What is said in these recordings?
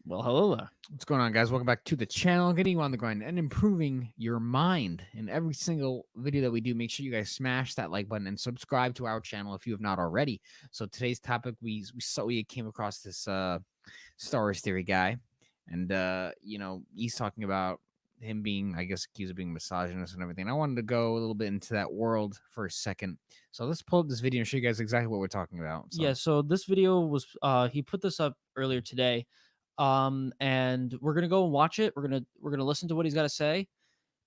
Well, hello there. What's going on, guys? Welcome back to the channel. Getting you on the grind and improving your mind. In every single video that we do, make sure you guys smash that like button and subscribe to our channel if you have not already. So today's topic, we came across this Star Wars theory guy, and he's talking about him being, I guess, accused of being misogynist and everything. I wanted to go a little bit into that world for a second. So let's pull up this video and show you guys exactly what we're talking about. So. Yeah, so this video was he put this up earlier today. And we're gonna go and watch it. We're gonna listen to what he's got to say,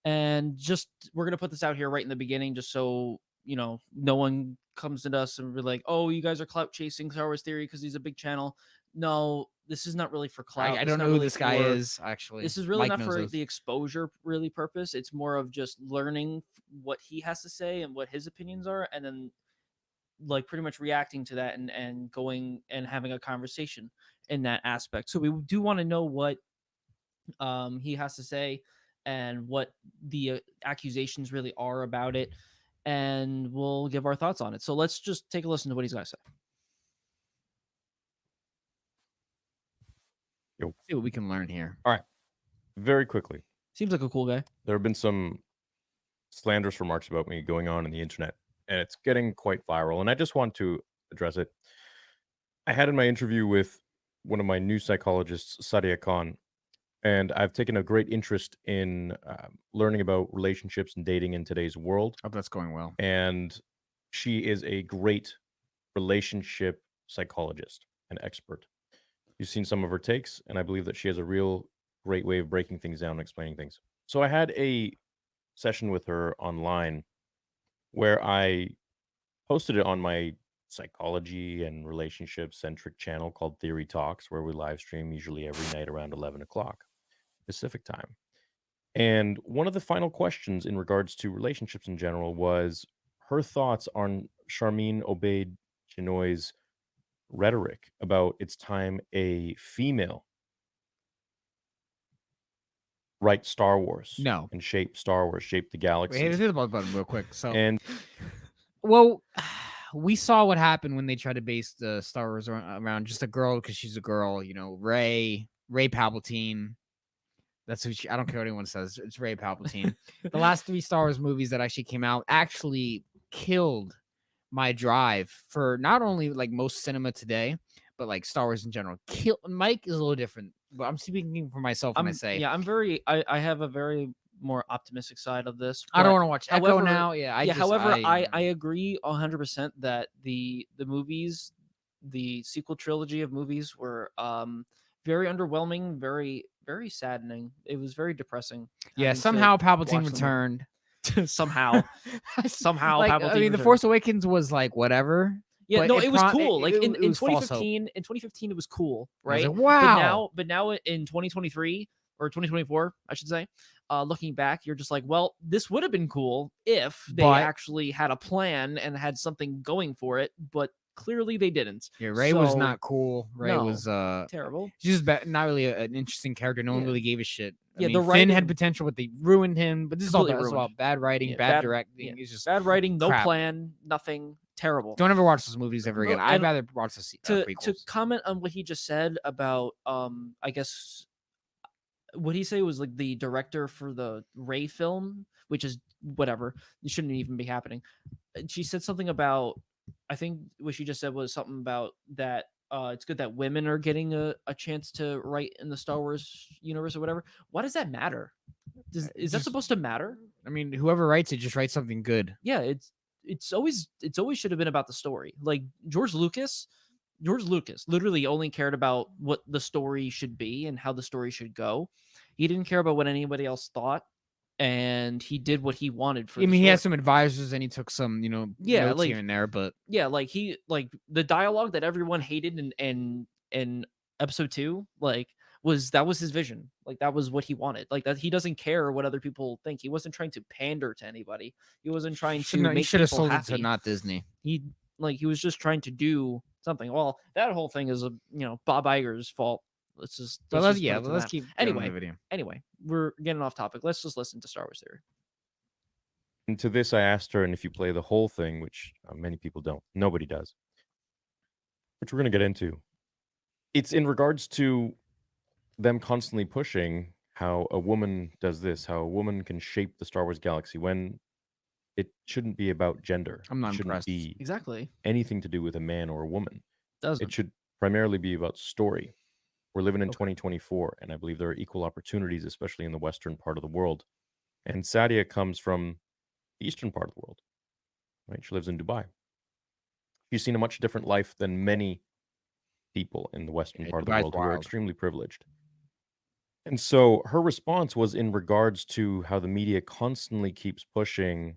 and just we're gonna put this out here right in the beginning, just so no one comes to us and be like, "Oh, you guys are clout chasing Star Wars Theory because he's a big channel." No, this is not really for clout. I This is don't not know who really this guy for. is, actually. This is really Mike not knows for this. the exposure really purpose. It's more of just learning what he has to say and what his opinions are, and then like pretty much reacting to that and going and having a conversation in that aspect. So we do want to know what he has to say and what the accusations really are about it, and we'll give our thoughts on it. So let's just take a listen to what he's got to say. See what we can learn here. All right. Very quickly. Seems like a cool guy. There have been some slanderous remarks about me going on the internet, and it's getting quite viral, and I just want to address it. I had in my interview with one of my new psychologists, Sadia Khan, and I've taken a great interest in learning about relationships and dating in today's world. Hope that's going well. And she is a great relationship psychologist and expert. You've seen some of her takes, and I believe that she has a real great way of breaking things down and explaining things. So I had a session with her online where I posted it on my psychology and relationship centric channel called Theory Talks, where we live stream usually every night around 11 o'clock Pacific time. And one of the final questions in regards to relationships in general was her thoughts on Charmin Obaid Chinoy's rhetoric about it's time a female write Star Wars. No. And shape Star Wars, shape the galaxy. Wait, hit the button real quick. So, And well, we saw what happened when they tried to base the Star Wars around just a girl because she's a girl. You know, Ray Palpatine. That's who I don't care what anyone says. It's Ray Palpatine. The last 3 Star Wars movies that actually came out actually killed my drive for not only like most cinema today, but like Star Wars in general. Mike is a little different, but I'm speaking for myself when I say, I'm very I have a very more optimistic side of this. I don't want to watch Echo however- now. Yeah, I agree 100% that the movies, the sequel trilogy of movies were very underwhelming, very saddening. It was very depressing. Yeah, having to somehow Palpatine watch them. returned. somehow Like, Palpatine I mean, The returned. Force Awakens was like whatever. Yeah, but no, it was cool. Like in it was false hope. 2015, it was cool, I was right? like, wow. But now in 2023 or 2024, I should say, looking back, you're just like, well, this would have been cool if they But- actually had a plan and had something going for it, but clearly they didn't. Yeah, Ray was So, not cool. Ray no. was Terrible. she's just not really an interesting character. No one Yeah. really gave a shit. I Yeah, mean, the Finn writing- had potential, but they ruined him. But this is all Completely about ruined. bad writing, Yeah, bad directing. yeah. It's just Bad writing, no crap. plan, nothing. Terrible. don't ever watch those movies ever again. No, I'd and rather watch the to prequels. comment on what he just said about I guess what he say was like the director for the Ray film, which is whatever. It shouldn't even be happening. She said something about, I think what she just said was something about that it's good that women are getting a chance to write in the Star Wars universe or whatever. Why does that matter? Is that just- supposed to matter? I mean, whoever writes it, just write something good. Yeah, it's always should have been about the story. Like George Lucas literally only cared about what the story should be and how the story should go. He didn't care about what anybody else thought, and he did what he wanted for I the mean, he had story. some advisors and he took some, Yeah, notes like- here and there, but Yeah, like the dialogue that everyone hated in episode 2, like that was his vision. Like that was what he wanted. Like that he doesn't care what other people think. He wasn't trying to pander to anybody. He wasn't trying to he make should have people sold happy. it to not Disney. He was just trying to do something. Well, that whole thing is Bob Iger's fault. Let's just But let's let's just put it to let's that. keep going with Anyway. the video. Anyway, we're getting off topic. Let's just listen to Star Wars Theory. And to this, I asked her, and if you play the whole thing, which many people don't, nobody does, which we're going to get into, it's in regards to them constantly pushing how a woman does this, how a woman can shape the Star Wars galaxy when it shouldn't be about gender. I'm not It shouldn't impressed. be Exactly. anything to do with a man or a woman. It Doesn't. should primarily be about story. We're living in Okay. 2024, and I believe there are equal opportunities, especially in the western part of the world. And Sadia comes from the eastern part of the world, right? She lives in Dubai. She's seen a much different life than many people in the western Yeah, part of the Dubai's world who are wild. extremely privileged. And so her response was in regards to how the media constantly keeps pushing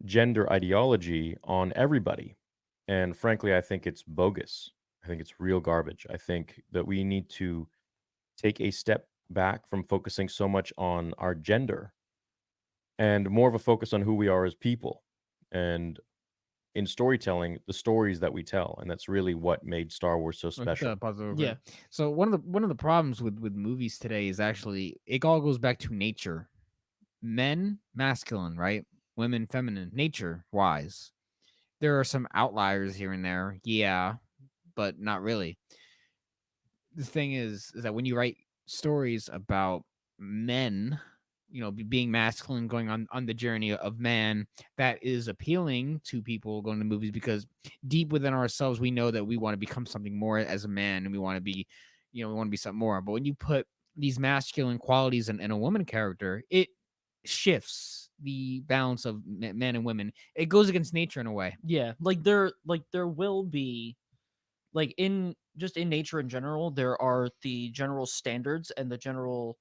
gender ideology on everybody. And frankly, I think it's bogus. I think it's real garbage. I think that we need to take a step back from focusing so much on our gender and more of a focus on who we are as people. And in storytelling, the stories that we tell. And that's really what made Star Wars so Look at the special. puzzle over Yeah. there. So one of the problems with movies today is actually it all goes back to nature. Men masculine, right? Women feminine, nature wise. There are some outliers here and there, yeah, but not really. The thing is that when you write stories about men, being masculine, going on the journey of man, that is appealing to people going to movies because deep within ourselves we know that we want to become something more as a man and we want to be, we want to be something more. But when you put these masculine qualities in a woman character, it shifts the balance of men and women. It goes against nature in a way. Yeah. Like there will be, like, in just in nature in general, there are the general standards and the general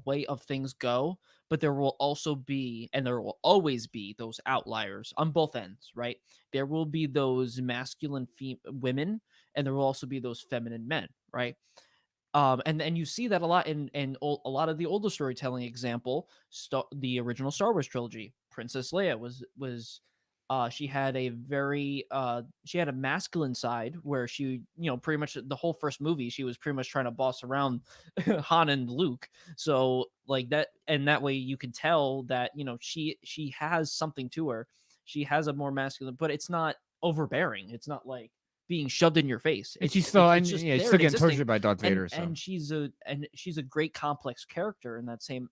way of things go, but there will also be, and there will always be, those outliers on both ends, right? There will be those masculine women, and there will also be those feminine men, right? And you see that a lot a lot of the older storytelling. Example, the original Star Wars trilogy. Princess Leia was she had a very she had a masculine side where she, pretty much the whole first movie she was pretty much trying to boss around Han and Luke. So like that, and that way you can tell that, she has something to her. She has a more masculine, but it's not overbearing. It's not like being shoved in your face. And she's still, It's and just yeah, she's there still and getting existing. tortured by Darth and Vader. So and she's a great complex character in that same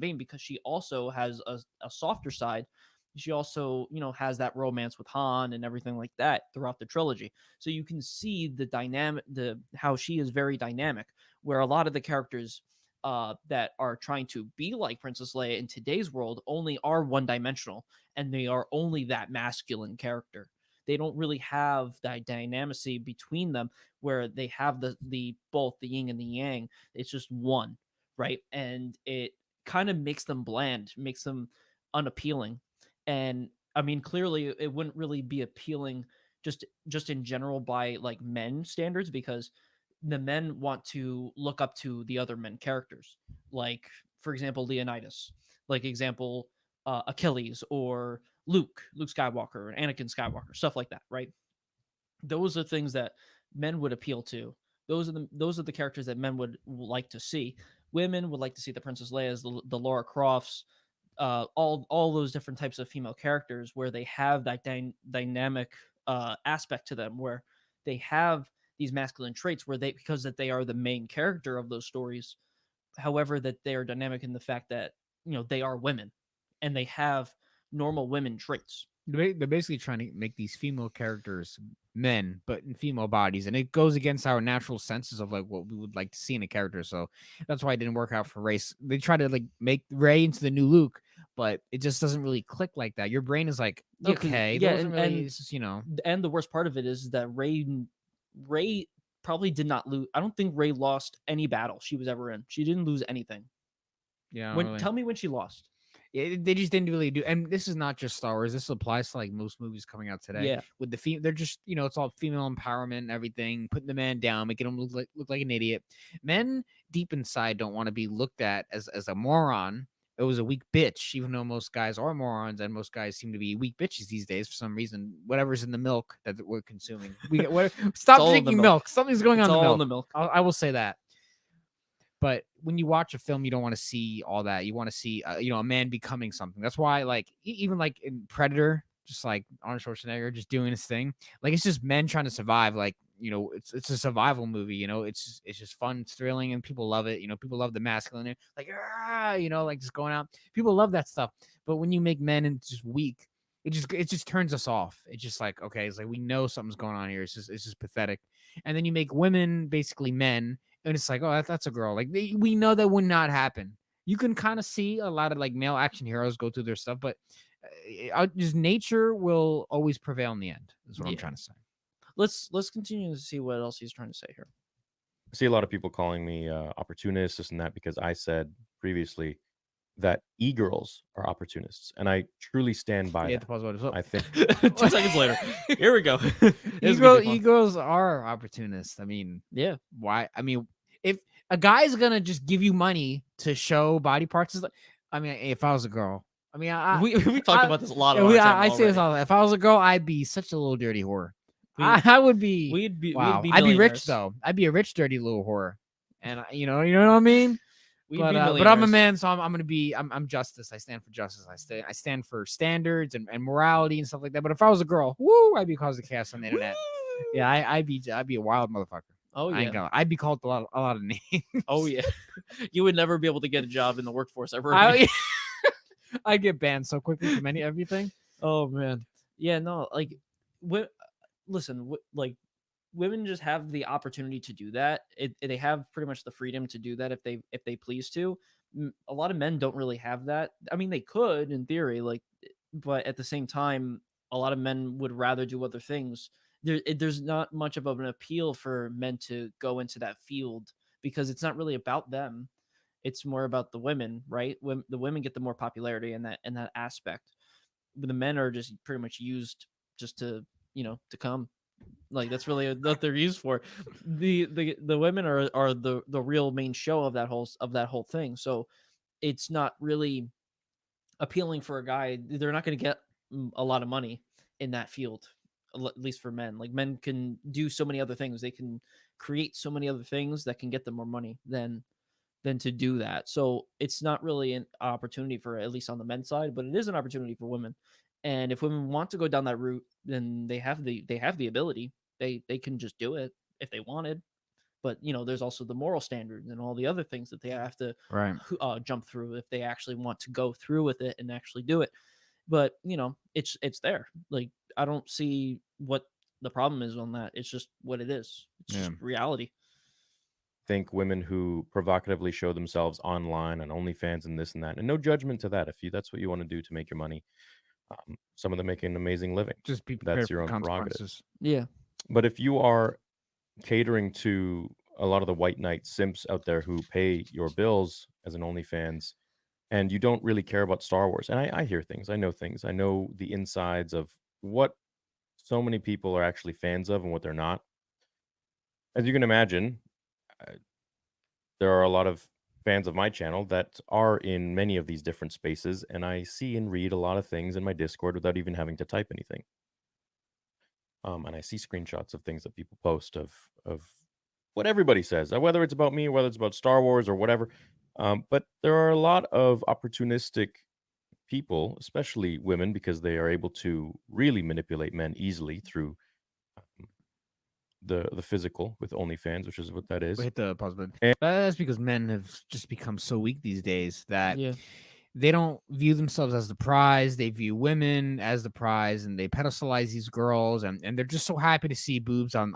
vein, because she also has a softer side. She also, has that romance with Han and everything like that throughout the trilogy. So you can see the dynamic, the how she is very dynamic, where a lot of the characters that are trying to be like Princess Leia in today's world only are one dimensional, and they are only that masculine character. They don't really have that dynamicy between them, where they have the both the yin and the yang. It's just one, right? And it kind of makes them bland, makes them unappealing. And I mean, clearly it wouldn't really be appealing just in general by like men standards, because the men want to look up to the other men characters, like, for example, Leonidas, like example, Achilles, or Luke Skywalker, Anakin Skywalker, stuff like that, right? Those are things that men would appeal to. Those are the characters that men would like to see. Women would like to see the Princess Leia's, the Laura Crofts, all those different types of female characters where they have that dynamic aspect to them, where they have these masculine traits, where they, because that they are the main character of those stories. However, that they are dynamic in the fact that, they are women, and they have normal women traits. they're basically trying to make these female characters men, but in female bodies, and it goes against our natural senses of like what we would like to see in a character. So that's why it didn't work out for Race. They try to like make Ray into the new Luke, but it just doesn't really click like that. Your brain is like, Yeah, because okay, that yeah, wasn't really. It's just, and the worst part of it is that Ray probably did not lose. I don't think Ray lost any battle she was ever in. She didn't lose anything. yeah, When really. Tell me when she lost. They just didn't really do, and this is not just Star Wars. This applies to like most movies coming out today. Yeah, With the they're just it's all female empowerment and everything, putting the man down, making him look like an idiot. Men deep inside don't want to be looked at as a moron. It was a weak bitch, even though most guys are morons and most guys seem to be weak bitches these days for some reason. Whatever's in the milk that we're consuming, stop all in the drinking milk. milk. Something's going It's on in the all in milk. the milk. I will say that. But when you watch a film, you don't want to see all that. You want to see, a man becoming something. That's why, like, even like in Predator, just like Arnold Schwarzenegger just doing his thing. Like, it's just men trying to survive. Like, it's a survival movie. It's just fun, it's thrilling, and people love it. People love the masculine, like like just going out. People love that stuff. But when you make men and just weak, it just turns us off. It's just like, okay, it's like we know something's going on here. It's just pathetic. And then you make women basically men, and it's like, oh, that's a girl. Like we know that would not happen. You can kind of see a lot of like male action heroes go through their stuff, but just nature will always prevail in the end. Is what I'm Yeah. trying to say. Let's continue to see what else he's trying to say here. I see a lot of people calling me opportunist, this and that, because I said previously that e-girls are opportunists, and I truly stand by You have that. to pause what it's up. I think 2 seconds later, here we go. This is gonna be fun. Egos are opportunists. I mean, Yeah, why? I mean, if a guy's gonna just give you money to show body parts, I mean, if I was a girl, I mean, we talked I- about this a lot yeah, on our channel I say this already. all. If I was a girl, I'd be such a little dirty whore. We- I would be. we'd Wow, be I'd be rich millionaires. though. I'd be a rich, dirty little whore, and you know what I mean. We'd But be I'm a millionaires. man, so I'm gonna be. I'm justice. I stand for justice. I stand for standards and morality and stuff like that. But if I was a girl, woo, I'd be causing chaos on the internet. Woo! Yeah, I'd be a wild motherfucker. Oh I ain't yeah. gonna. I'd be called a lot of names. Oh yeah. You would never be able to get a job in the workforce ever. I again. I get banned so quickly from everything. Oh man. Yeah. No. Like, listen. Like, women just have the opportunity to do that. They have pretty much the freedom to do that if they please to. A lot of men don't really have that. I mean, they could in theory, like, but at the same time, a lot of men would rather do other things. There's not much of an appeal for men to go into that field because it's not really about them. It's more about the women, right? The women get the more popularity in that aspect. But the men are just pretty much used just to to come. Like that's really what they're used for. The women are the real main show of that whole thing. So it's not really appealing for a guy. They're not going to get a lot of money in that field, at least for men. Like men can do so many other things. They can create so many other things that can get them more money than to do that. So it's not really an opportunity for, at least on the men's side, but it is an opportunity for women. And if women want to go down that route, then they have the ability. They can just do it if they wanted. But there's also the moral standards and all the other things that they have to Right. jump through if they actually want to go through with it and actually do it. But it's there. Like I don't see what the problem is on that. It's just what it is. It's just reality. think women who provocatively show themselves online on OnlyFans and this and that, and no judgment to that. If that's what you want to do to make your money, some of them make an amazing living. Just be prepared That's your for own prerogative. consequences. Yeah. But if you are catering to a lot of the white knight simps out there who pay your bills as an OnlyFans, and you don't really care about Star Wars, and I hear things, I know the insides of what so many people are actually fans of and what they're not. As you can imagine, there are a lot of fans of my channel that are in many of these different spaces, and I see and read a lot of things in my Discord without even having to type anything. And I see screenshots of things that people post of what everybody says, whether it's about me or whether it's about Star Wars or whatever. But there are a lot of opportunistic people, especially women, because they are able to really manipulate men easily through the physical with OnlyFans, which is what that is. Hit the pause button. And- That's because men have just become so weak these days that Yeah. they don't view themselves as the prize. They view women as the prize, and they pedestalize these girls, and they're just so happy to see boobs on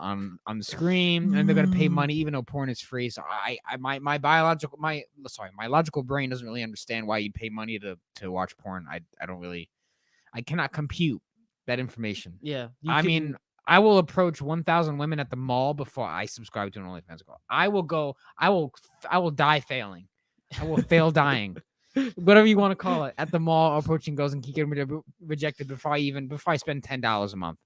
the screen, and they're gonna pay money even though porn is free. So my logical brain doesn't really understand why you'd pay money to watch porn. I cannot compute that information. Yeah. I mean, I will approach 1,000 women at the mall before I subscribe to an OnlyFans girl. I will die failing. I will fail dying. Whatever you want to call it, at the mall, approaching girls and keep getting rejected before I spend $10 a month.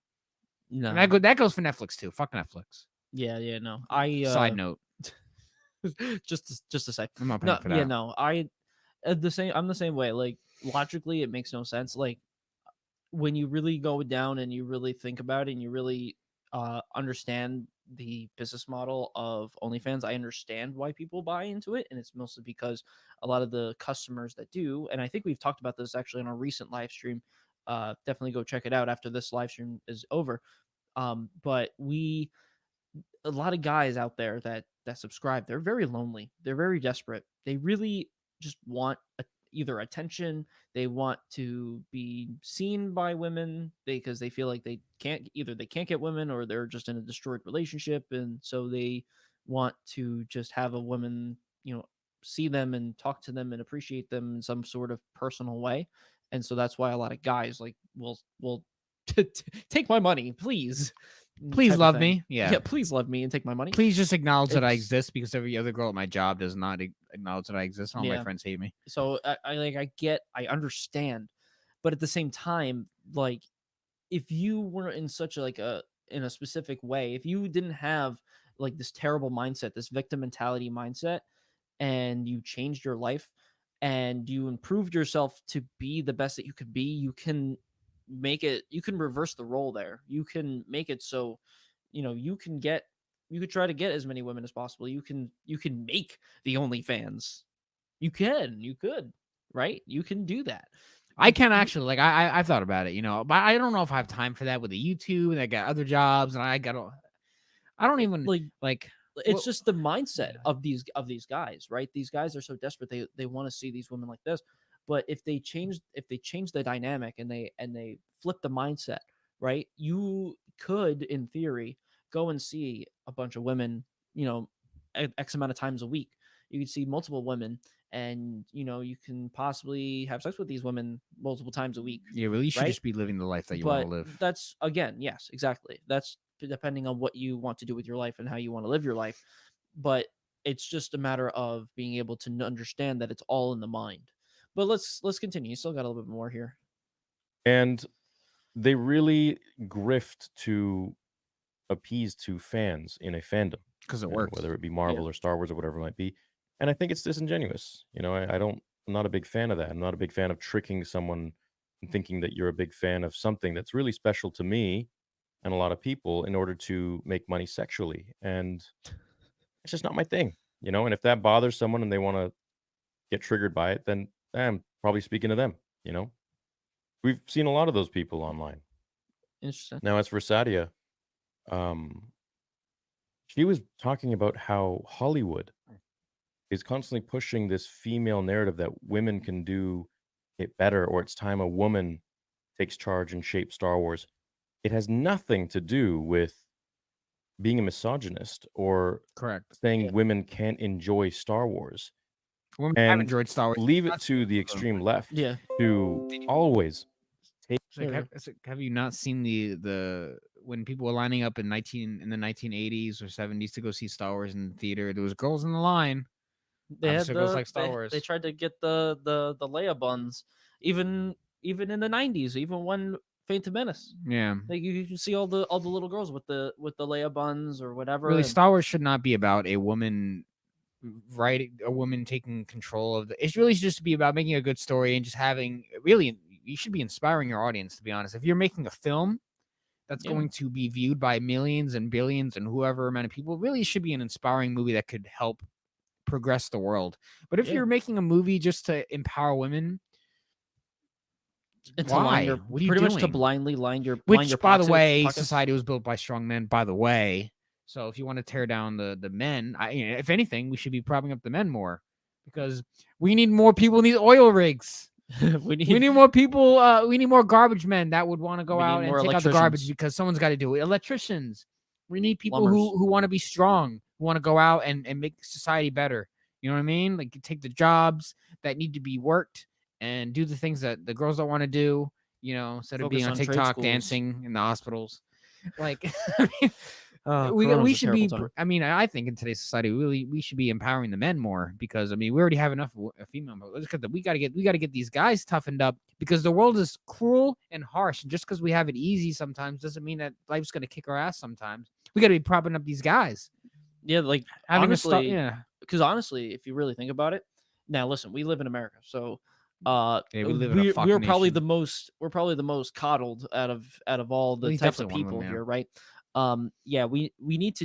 no. And that goes for Netflix too. Fuck Netflix. Yeah. No. Side note. just to say. I'm not paying No. for that. Yeah. No. I'm the same way. Like logically, it makes no sense. Like when you really go down and you really think about it and you really understand the business model of OnlyFans, I understand why people buy into it, and it's mostly because a lot of the customers that do, and I think we've talked about this actually on a recent live stream. Definitely go check it out after this live stream is over. But we a lot of guys out there that subscribe, they're very lonely. They're very desperate. They really just want either attention, they want to be seen by women because they feel like they can't get women, or they're just in a destroyed relationship, and so they want to just have a woman, see them and talk to them and appreciate them in some sort of personal way. And so that's why a lot of guys like will take my money, please, Please type of love thing. me. Yeah. Yeah, please love me and take my money. Please just acknowledge that I It's exist, because every other girl at my job does not acknowledge that I exist. All my yeah. friends hate me. So I understand, but at the same time, like if you were in such a, like a in a specific way, if you didn't have like this terrible mindset, this victim mentality mindset, and you changed your life and you improved yourself to be the best that you could be, you can reverse the role there. You can make it so, you could try to get as many women as possible. You can make the OnlyFans. You could, right? You can do that. I can actually, like, I've thought about it, but I don't know if I have time for that with the YouTube, and I got other jobs, and I don't even Like like. it's What, just the mindset yeah. of these guys, right? These guys are so desperate, they want to see these women like this. But if they change the dynamic, and they flip the mindset, right? You could, in theory, go and see a bunch of women, x amount of times a week. You could see multiple women, and you can possibly have sex with these women multiple times a week, Yeah, really, you should right? just be living the life that you want to But live. that's, again, yes, exactly. That's depending on what you want to do with your life and how you want to live your life. But it's just a matter of being able to understand that it's all in the mind. But let's continue. You still got a little bit more here. And they really grift to appease to fans in a fandom, Because it works. whether it be Yeah. Marvel or Star Wars or whatever it might be. And I think it's disingenuous. I'm not a big fan of that. I'm not a big fan of tricking someone and thinking that you're a big fan of something that's really special to me and a lot of people in order to make money sexually. And it's just not my thing. And if that bothers someone and they want to get triggered by it, then I'm probably speaking to them. We've seen a lot of those people online. Interesting. Now, as for Sadia, um, she was talking about how Hollywood is constantly pushing this female narrative that women can do it better, or it's time a woman takes charge and shapes Star Wars. It has nothing to do with being a misogynist or Correct. Yeah. saying women can't enjoy Star Wars. Women have And enjoyed Star Wars. leave it Not to the so. extreme left Yeah. to always take It's like, Sure. have you not seen the when people were lining up in the 1980s or 70s to go see Star Wars in the theater? There was girls in the line. They had Obviously, girls the like Star Wars. they tried to get the Leia buns, even in the 90s, even when Phantom Menace. Yeah. Like you can see all the little girls with the Leia buns or whatever. Really, And Star Wars should not be about a woman a woman taking control of the. It really should just be about making a good story and just having really. You should be inspiring your audience. To be honest, if you're making a film that's Yeah. going to be viewed by millions and billions and whoever amount of people, really should be an inspiring movie that could help progress the world. But if Yeah. you're making a movie just to empower women, and to line why? your What are you pretty much to doing? blindly line your Which, by the way, pockets. society was built by strong men. By the way, so if you want to tear down the men, if anything, we should be propping up the men more, because we need more people in these oil rigs. we We need more people. We need more garbage men that would want to go We need out and more take out the garbage electricians. because someone's got to do it. Electricians. We need people Plumbers. who want to be strong, who want to go out and make society better. You know what I mean? Like, take the jobs that need to be worked and do the things that the girls don't want to do. Instead of Focus being on on trade TikTok schools. dancing in the hospitals. Like, I mean, we Corona's a should be. terrible time. I mean, I think in today's society, we should be empowering the men more, because we already have enough female. But let's get we got to get these guys toughened up, because the world is cruel and harsh. And just because we have it easy sometimes doesn't mean that life's gonna kick our ass sometimes. We got to be propping up these guys. Yeah, like Having honestly, yeah. because honestly, if you really think about it, now listen, we live in America, so Yeah, we live in a fuck we're probably nation. the most coddled out of all the He's types of definitely one of people them, yeah. here, right? Yeah, we need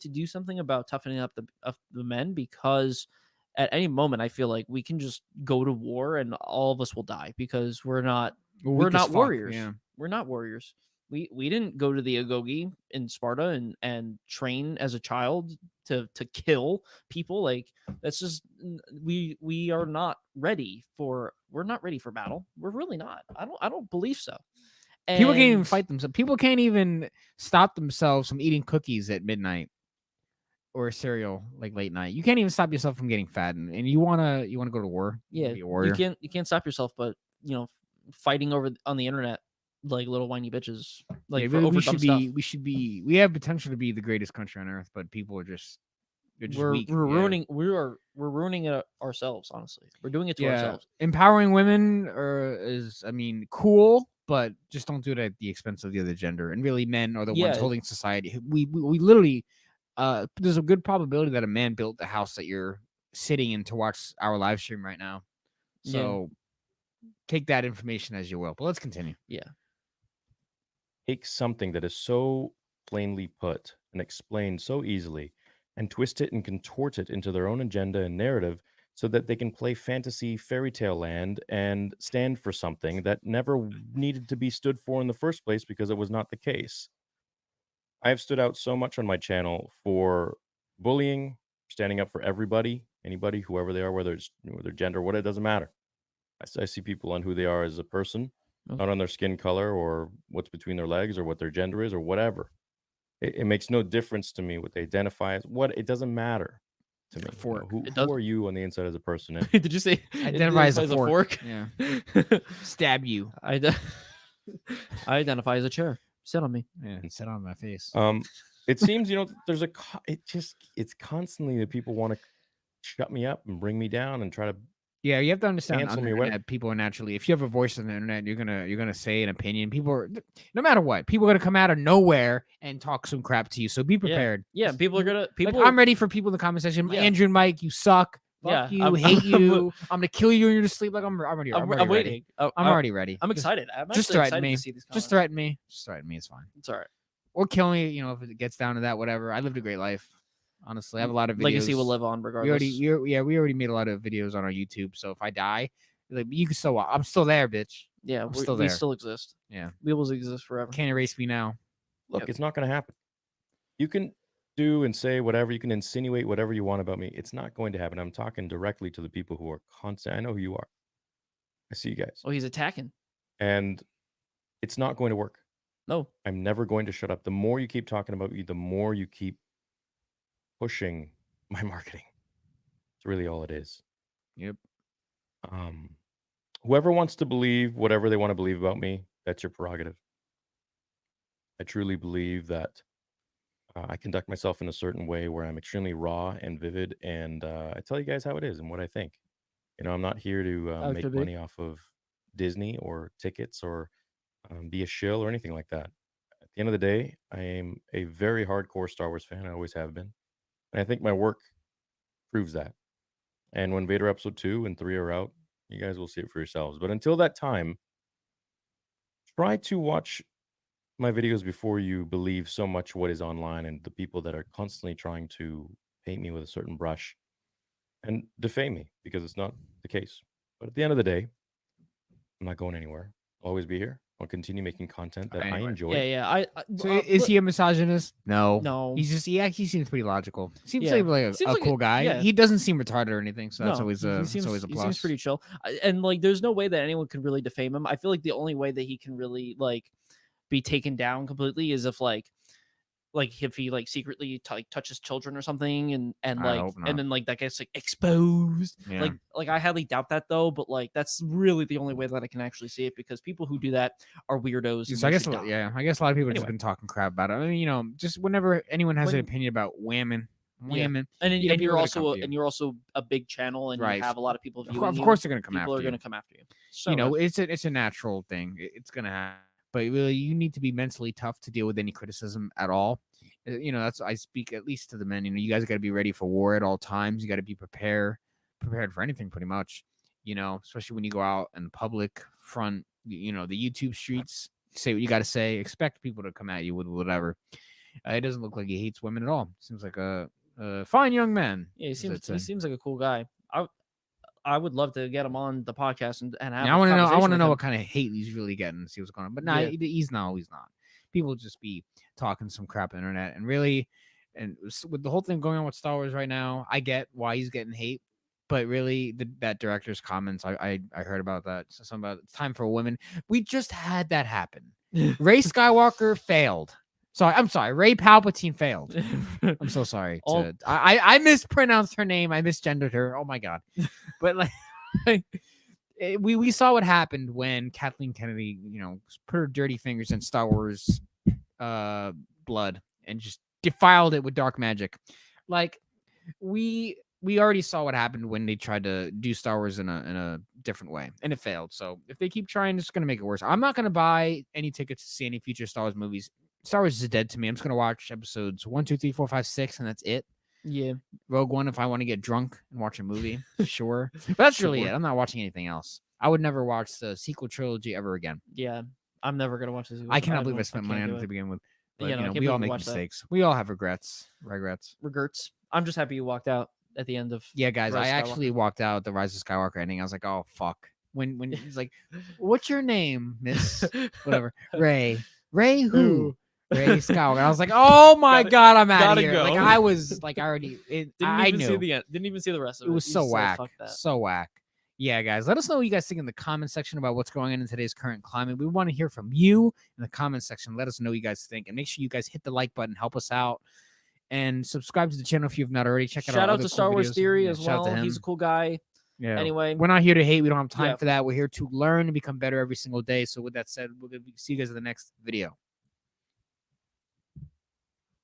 to do something about toughening up the men, because at any moment I feel like we can just go to war and all of us will die because we're not Weak as fuck, warriors. yeah. We're not warriors. We didn't go to the Agogi in Sparta and train as a child to kill people. Like that's just we are not ready for we're not ready for battle. We're really not. I don't believe so. People can't even And fight themselves. People can't even stop themselves from eating cookies at midnight or cereal like late night. You can't even stop yourself from getting fat, and you wanna go to war. You wanna yeah, be a warrior. you can't stop yourself, but fighting over on the internet like little whiny bitches, like Yeah, for really, over dumb stuff. we have potential to be the greatest country on earth, but people are just they're just weak. We're Yeah. ruining it ourselves. Honestly, we're doing it to Yeah, ourselves. empowering women is, I mean, cool, but just don't do it at the expense of the other gender. And really, men are the ones Yeah. holding society. We literally, there's a good probability that a man built the house that you're sitting in to watch our live stream right now. Yeah. So take that information as you will. But let's continue. Yeah. Take something that is so plainly put and explained so easily and twist it and contort it into their own agenda and narrative so that they can play fantasy fairy tale land and stand for something that never needed to be stood for in the first place because it was not the case. I have stood out so much on my channel for bullying, standing up for everybody, anybody, whoever they are, whether it's their gender, what it doesn't matter. I see people on who they are as a person, Oh. not on their skin color or what's between their legs or what their gender is or whatever. It makes no difference to me what they identify as. What it doesn't matter to me. Fork. Who, It who does- are you on the inside as a person? And Did you say Identify as a identifies fork. Yeah. Stab you. I identify as a chair. Sit on me. Yeah. Sit on my face. it seems there's it's constantly that people want to shut me up and bring me down and try to Yeah, you have to understand on cancel the me or whatever. internet, people are naturally, if you have a voice on the internet, you're gonna say an opinion. People are, no matter what, people are gonna come out of nowhere and talk some crap to you. So be prepared. Yeah, people are gonna people. Like, I'm ready for people in the comment section. Yeah. Andrew and Mike, you suck. Fuck Yeah, you. Hate you. I'm gonna kill you in your sleep. Like I'm already I'm ready. waiting. I'm already ready. I'm Just- excited. I'm Just actually threaten excited me. to see these. Just comments. threaten me. Just threaten me. It's fine. It's all right. Or kill me. If it gets down to that, whatever. I lived a great life. Honestly, I have a lot of videos. Legacy will live on regardless. We already made a lot of videos on our YouTube. So if I die, like you can still watch. I'm still there, bitch. Yeah, I'm we still there. still exist. Yeah. We will exist forever. Can't erase me now. Look, Yep. it's not going to happen. You can do and say whatever, you can insinuate whatever you want about me. It's not going to happen. I'm talking directly to the people who are constant. I know who you are. I see you guys. Oh, he's attacking. And it's not going to work. No. I'm never going to shut up. The more you keep talking about me, the more you keep pushing my marketing. It's really all it is. Yep. Whoever wants to believe whatever they want to believe about me, that's your prerogative. I truly believe that I conduct myself in a certain way where I'm extremely raw and vivid, and I tell you guys how it is and what I think. I'm not here to make money off of Disney or tickets or be a shill or anything like that. At the end of the day, I am a very hardcore Star Wars fan. I always have been. And I think my work proves that. And when Vader Episode 2 and 3 are out, you guys will see it for yourselves. But until that time, try to watch my videos before you believe so much what is online and the people that are constantly trying to paint me with a certain brush and defame me because it's not the case. But at the end of the day, I'm not going anywhere. I'll always be here. I'll continue making content that I Anyway. enjoy. Yeah. So is he a misogynist? No. No. He's just he seems pretty logical. Seems Yeah. like a Seems like cool a- guy. yeah. He doesn't seem retarded or anything, so that's No, always he a seems, always a He plus. seems pretty chill, and like, there's no way that anyone could really defame him. I feel like the only way that he can really like be taken down completely is if if he secretly touches children or something, and I hope not. and then that gets exposed. Yeah. Like I highly doubt that though, but that's really the only way that I can actually see it, because people who do that are weirdos. and So I they guess should die. I guess a lot of people have just Anyway. been talking crap about it. I mean, just whenever anyone has an When- opinion about women, Yeah. and And people you're are gonna also come for you. you're also a big channel, and Right. you have a lot of people Of viewing. of course they're gonna come people after are you. going to come after you. So It's a natural thing. It's gonna happen. But really, you need to be mentally tough to deal with any criticism at all. That's I speak at least to the men. You guys got to be ready for war at all times. You got to be prepared for anything, pretty much. Especially when you go out in the public front. The YouTube streets. Say what you got to say. Expect people to come at you with whatever. It doesn't look like he hates women at all. Seems like a fine young man. yeah, he as I'd seems say. like a cool guy. I would love to get him on the podcast and have. Now, a I want to know. I conversation want to with know him. what kind of hate he's really getting. See what's going on. But nah, Yeah. he's not. people just be talking some crap on the internet. And really, and with the whole thing going on with Star Wars right now, I get why he's getting hate. But really, that director's comments, I heard about that. So something about it's time for women. We just had that happen. Rey Skywalker failed. I'm sorry. Rey Palpatine failed. I'm so sorry. I mispronounced her name. I misgendered her. Oh my god. But like we saw what happened when Kathleen Kennedy, put her dirty fingers in Star Wars blood and just defiled it with dark magic. Like we already saw what happened when they tried to do Star Wars in a different way, and it failed. So if they keep trying, it's gonna make it worse. I'm not gonna buy any tickets to see any future Star Wars movies. Star Wars is dead to me. I'm just gonna watch episodes 1, 2, 3, 4, 5, 6, and that's it. Yeah. Rogue One if I want to get drunk and watch a movie, sure. But that's really it. I'm not watching anything else. I would never watch the sequel trilogy ever again. Yeah, I'm never gonna watch this. I cannot believe I spent money on it to begin with. But we all make mistakes. We all have regrets. Regrets. I'm just happy you walked out at the end of. Yeah, guys, I actually walked out the Rise of Skywalker ending. I was like, oh fuck. When he's like, what's your name, Miss whatever? Rey who? Rey Skywalker. I was like, oh my god, I'm out of here. Go. Like I was like, I already. I knew. See the end. Didn't even see the rest of it. It was so whack. Fuck that. So whack. Yeah, guys, let us know what you guys think in the comment section about what's going on in today's current climate. We want to hear from you in the comment section. Let us know what you guys think, and make sure you guys hit the like button, help us out, and subscribe to the channel if you've not already. Check it out. Shout out to Star Wars Theory yeah, as well. He's a cool guy. Yeah. Anyway, we're not here to hate. We don't have time for that. We're here to learn and become better every single day. So with that said, we're gonna see you guys in the next video.